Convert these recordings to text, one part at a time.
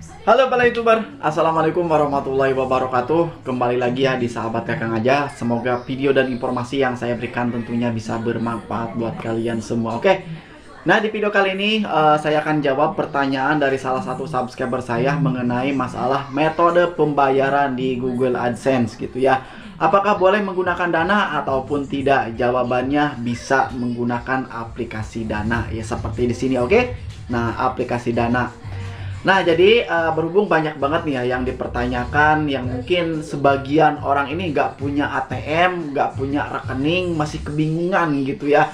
Halo para YouTuber, Assalamualaikum warahmatullahi wabarakatuh. Kembali lagi ya di Sahabat Kakang Aja. Semoga video dan informasi yang saya berikan tentunya bisa bermanfaat buat kalian semua. Oke, nah di video kali ini saya akan jawab pertanyaan dari salah satu subscriber saya mengenai masalah metode pembayaran di Google AdSense gitu ya. Apakah boleh menggunakan Dana ataupun tidak? Jawabannya bisa menggunakan aplikasi Dana ya, seperti di sini. Oke, nah aplikasi Dana. Nah, jadi berhubung banyak banget nih ya yang dipertanyakan, yang mungkin sebagian orang ini nggak punya ATM, nggak punya rekening, masih kebingungan gitu ya.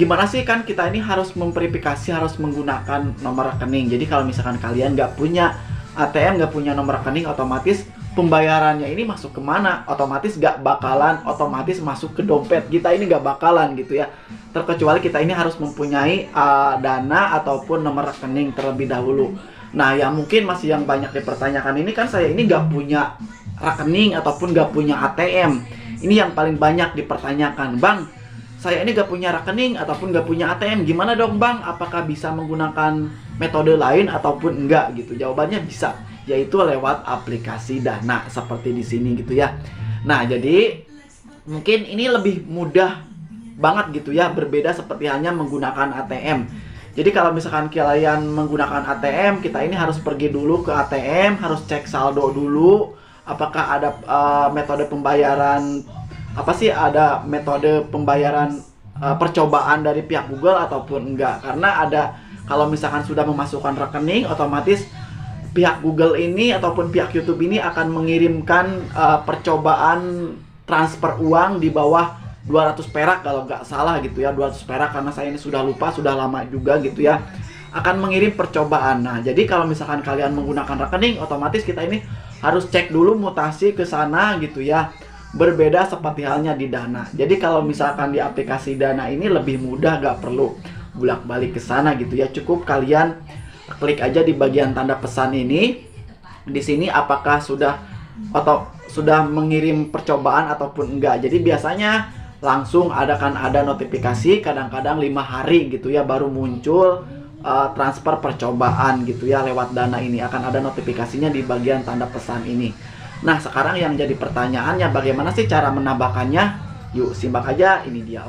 Gimana sih, kan kita ini harus memverifikasi, harus menggunakan nomor rekening. Jadi kalau misalkan kalian nggak punya ATM, nggak punya nomor rekening, otomatis pembayarannya ini masuk kemana? Otomatis nggak bakalan otomatis masuk ke dompet kita, ini nggak bakalan gitu ya. Terkecuali kita ini harus mempunyai Dana ataupun nomor rekening terlebih dahulu. Nah, yang mungkin masih yang banyak dipertanyakan ini, kan saya ini nggak punya rekening ataupun nggak punya ATM. Ini yang paling banyak dipertanyakan. Bang, saya ini nggak punya rekening ataupun nggak punya ATM. Gimana dong bang? Apakah bisa menggunakan metode lain ataupun enggak gitu? Jawabannya bisa, yaitu lewat aplikasi Dana seperti di sini gitu ya. Nah, jadi mungkin ini lebih mudah banget gitu ya, berbeda seperti hanya menggunakan ATM. Jadi kalau misalkan kalian menggunakan ATM, kita ini harus pergi dulu ke ATM, harus cek saldo dulu, apakah ada metode pembayaran, apa sih, ada metode pembayaran percobaan dari pihak Google ataupun enggak. Karena ada, kalau misalkan sudah memasukkan rekening, otomatis pihak Google ini ataupun pihak YouTube ini akan mengirimkan percobaan transfer uang di bawah 200 perak kalau nggak salah gitu ya, 200 perak, karena saya ini sudah lupa, sudah lama juga gitu ya, akan mengirim percobaan. Nah, jadi kalau misalkan kalian menggunakan rekening, otomatis kita ini harus cek dulu mutasi ke sana gitu ya. Berbeda seperti halnya di Dana. Jadi kalau misalkan di aplikasi Dana ini lebih mudah, nggak perlu bolak-balik ke sana gitu ya. Cukup kalian klik aja di bagian tanda pesan ini. Di sini apakah sudah mengirim percobaan ataupun enggak. Jadi biasanya langsung ada notifikasi, kadang-kadang 5 hari gitu ya baru muncul transfer percobaan gitu ya lewat Dana ini, akan ada notifikasinya di bagian tanda pesan ini. Nah, sekarang yang jadi pertanyaannya, bagaimana sih cara menambahkannya? Yuk simak aja, ini dia.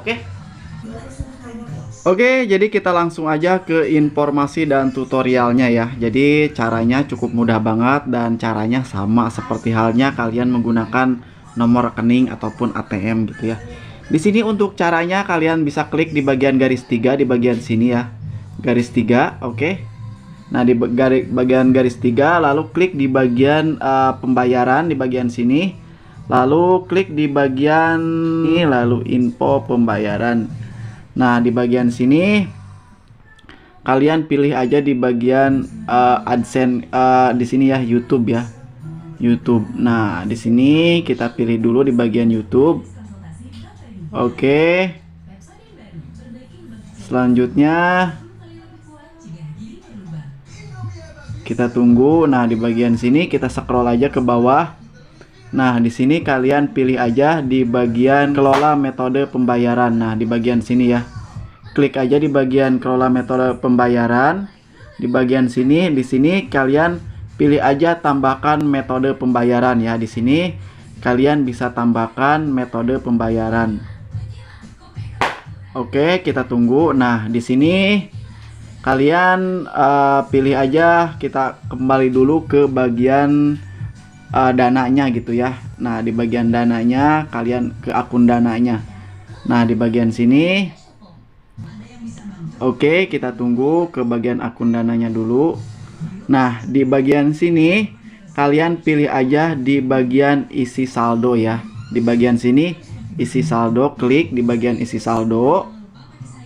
Oke, jadi kita langsung aja ke informasi dan tutorialnya ya. Jadi caranya cukup mudah banget dan caranya sama seperti halnya kalian menggunakan nomor rekening ataupun ATM gitu ya. Di sini untuk caranya kalian bisa klik di bagian garis 3 di bagian sini ya. Garis 3, oke. Nah, di bagian garis 3 lalu klik di bagian pembayaran di bagian sini. Lalu klik di bagian ini, lalu info pembayaran. Nah, di bagian sini kalian pilih aja di bagian AdSense di sini ya, YouTube ya. YouTube. Nah, di sini kita pilih dulu di bagian YouTube. Oke. Selanjutnya kita tunggu. Nah, di bagian sini kita scroll aja ke bawah. Nah, di sini kalian pilih aja di bagian kelola metode pembayaran. Nah, di bagian sini ya. Klik aja di bagian kelola metode pembayaran. Di bagian sini, di sini kalian pilih aja tambahkan metode pembayaran ya. Di sini kalian bisa tambahkan metode pembayaran. Oke, kita tunggu. Nah, di sini kalian pilih aja, kita kembali dulu ke bagian dananya gitu ya. Nah, di bagian dananya kalian ke akun dananya. Nah, di bagian sini. Oke, kita tunggu ke bagian akun dananya dulu. Nah, di bagian sini kalian pilih aja di bagian isi saldo ya. Di bagian sini isi saldo, klik di bagian isi saldo.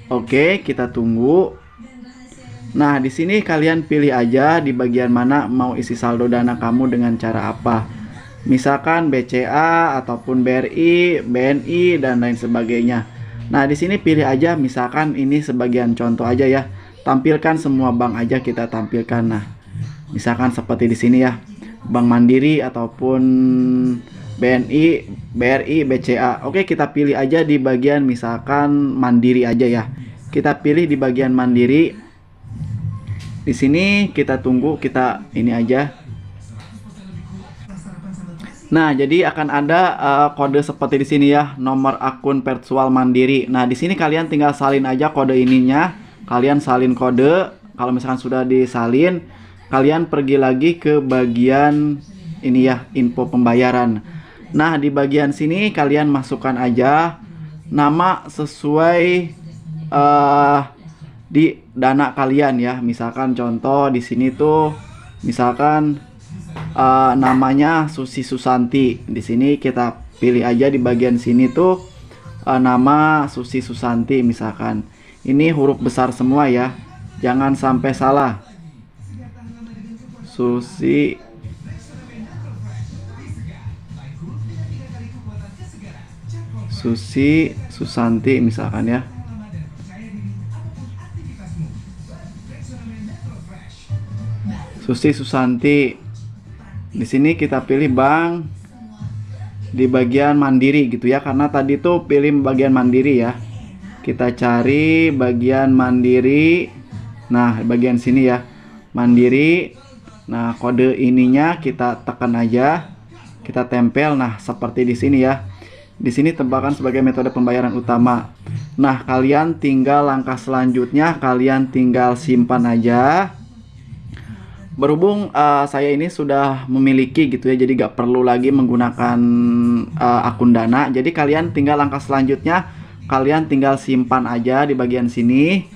Oke, kita tunggu. Nah, di sini kalian pilih aja di bagian mana mau isi saldo Dana kamu dengan cara apa. Misalkan BCA ataupun BRI, BNI dan lain sebagainya. Nah, di sini pilih aja, misalkan ini sebagian contoh aja ya. Tampilkan semua bank aja, kita tampilkan. Nah, misalkan seperti di sini ya. Bank Mandiri ataupun BNI, BRI, BCA. Oke, kita pilih aja di bagian misalkan Mandiri aja ya. Kita pilih di bagian Mandiri. Di sini kita tunggu, kita ini aja. Nah, jadi akan ada kode seperti di sini ya, nomor akun virtual mandiri. Nah, di sini kalian tinggal salin aja kode ininya. Kalian salin kode. Kalau misalkan sudah disalin, kalian pergi lagi ke bagian ini ya, info pembayaran. Nah, di bagian sini kalian masukkan aja nama sesuai di dana kalian ya. Misalkan contoh di sini tuh, misalkan namanya Susi Susanti. Di sini kita pilih aja di bagian sini tuh nama Susi Susanti misalkan. Ini huruf besar semua ya. Jangan sampai salah. Susi Susanti misalkan ya. Susi Susanti. Di sini kita pilih bank di bagian mandiri gitu ya, karena tadi tuh pilih bagian mandiri ya. Kita cari bagian mandiri. Nah, bagian sini ya, mandiri. Nah, kode ininya kita tekan aja, kita tempel. Nah, seperti di sini ya. Di sini tambahkan sebagai metode pembayaran utama. Nah, kalian tinggal langkah selanjutnya, kalian tinggal simpan aja. Berhubung saya ini sudah memiliki gitu ya, jadi gak perlu lagi menggunakan akun Dana. Jadi kalian tinggal langkah selanjutnya, kalian tinggal simpan aja di bagian sini.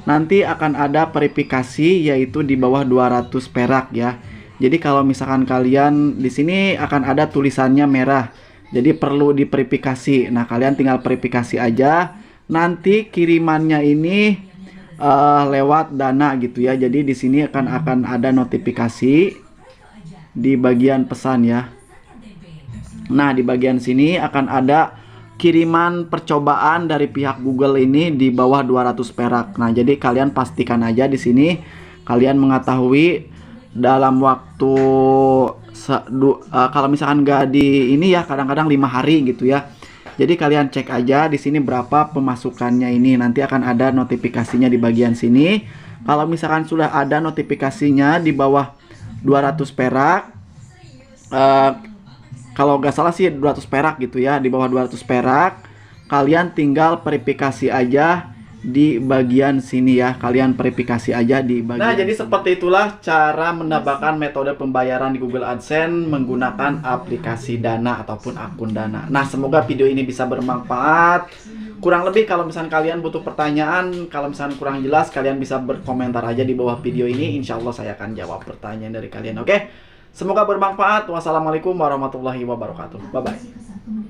Nanti akan ada verifikasi, yaitu di bawah 200 perak ya. Jadi kalau misalkan kalian di sini akan ada tulisannya merah, jadi perlu diverifikasi. Nah, kalian tinggal verifikasi aja. Nanti kirimannya ini lewat Dana gitu ya. Jadi di sini akan ada notifikasi di bagian pesan ya. Nah, di bagian sini akan ada kiriman percobaan dari pihak Google ini di bawah 200 perak. Nah, jadi kalian pastikan aja di sini kalian mengetahui dalam waktu kalau misalkan nggak di ini ya, kadang-kadang 5 hari gitu ya. Jadi kalian cek aja di sini berapa pemasukannya ini. Nanti akan ada notifikasinya di bagian sini. Kalau misalkan sudah ada notifikasinya di bawah 200 perak, kalau nggak salah sih 200 perak gitu ya, di bawah 200 perak, kalian tinggal verifikasi aja di bagian sini ya. Kalian verifikasi aja di bagian. Nah, jadi seperti itulah cara menambahkan metode pembayaran di Google AdSense menggunakan aplikasi Dana ataupun akun Dana. Nah, semoga video ini bisa bermanfaat. Kurang lebih kalau misalnya kalian butuh pertanyaan, kalau misalnya kurang jelas, kalian bisa berkomentar aja di bawah video ini. Insya Allah saya akan jawab pertanyaan dari kalian. Oke? Semoga bermanfaat. Wassalamualaikum warahmatullahi wabarakatuh. Bye-bye.